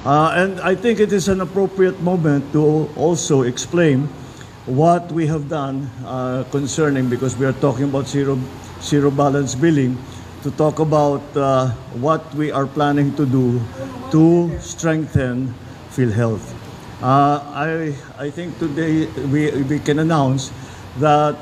And I think it is an appropriate moment to also explain what we have done concerning, because we are talking about zero balance billing, to talk about what we are planning to do to strengthen PhilHealth. I think today we can announce that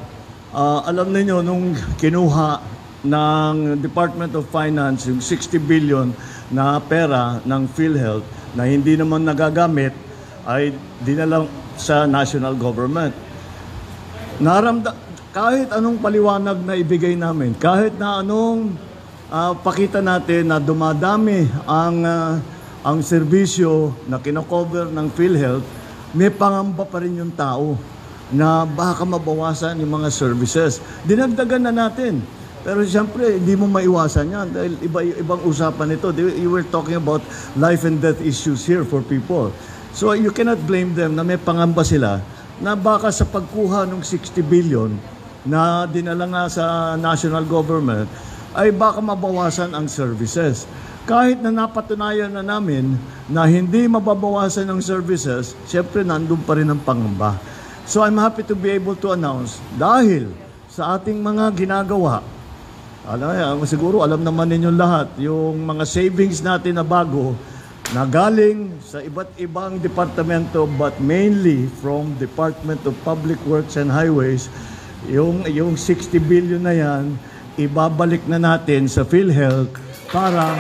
alam niyo nung kinuha ng Department of Finance yung 60 billion na pera ng PhilHealth na hindi naman nagagamit, ay dinala sa national government. Kahit anong paliwanag na ibigay namin, kahit na anong pakita natin na dumadami ang serbisyo na kinocover ng PhilHealth, may pangamba pa rin yung tao na baka mabawasan yung mga services. Dinagdagan na natin. Pero siyempre, hindi mo maiwasan yan dahil ibang usapan ito. You were talking about life and death issues here for people. So you cannot blame them na may pangamba sila na baka sa pagkuha ng 60 billion na dinala nga sa national government, ay baka mabawasan ang services. Kahit na napatunayan na namin na hindi mababawasan ang services, siyempre nandun pa rin ang pangamba. So I'm happy to be able to announce, dahil sa ating mga ginagawa, siguro alam naman ninyo lahat, yung mga savings natin na bago, na galing sa iba't ibang departamento, but mainly from Department of Public Works and Highways, yung 60 billion na yan, ibabalik na natin sa PhilHealth para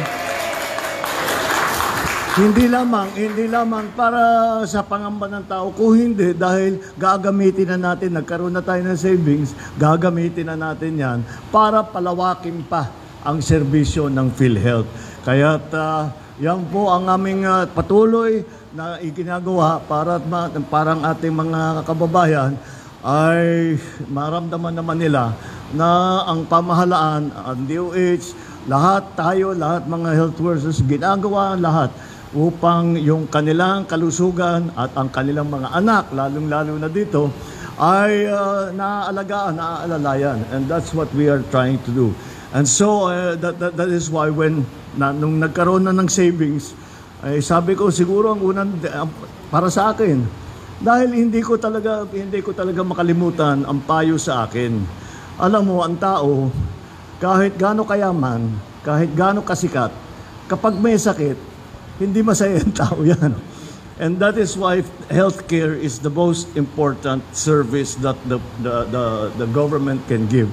hindi lamang para sa pangamba ng tao, kung hindi dahil gagamitin na natin, nagkaroon na tayo ng savings, gagamitin na natin yan para palawakin pa ang serbisyo ng PhilHealth. Kaya yan po ang aming patuloy na iginagawa para parang ating mga kababayan ay maramdaman naman nila na ang pamahalaan, ang DOH, lahat mga health workers, ginagawa lahat upang yung kanilang kalusugan at ang kanilang mga anak, lalong-lalo na dito, ay naaalagaan, naaalalayan. And that's what we are trying to do. And so, that is why nung nagkaroon na ng savings, ay sabi ko siguro ang unang para sa akin, dahil hindi ko talaga makalimutan ang payo sa akin. Alam mo, ang tao, kahit gaano kayaman, kahit gaano kasikat, kapag may sakit, hindi masaya ang tao yan. And that is why healthcare is the most important service that the government can give.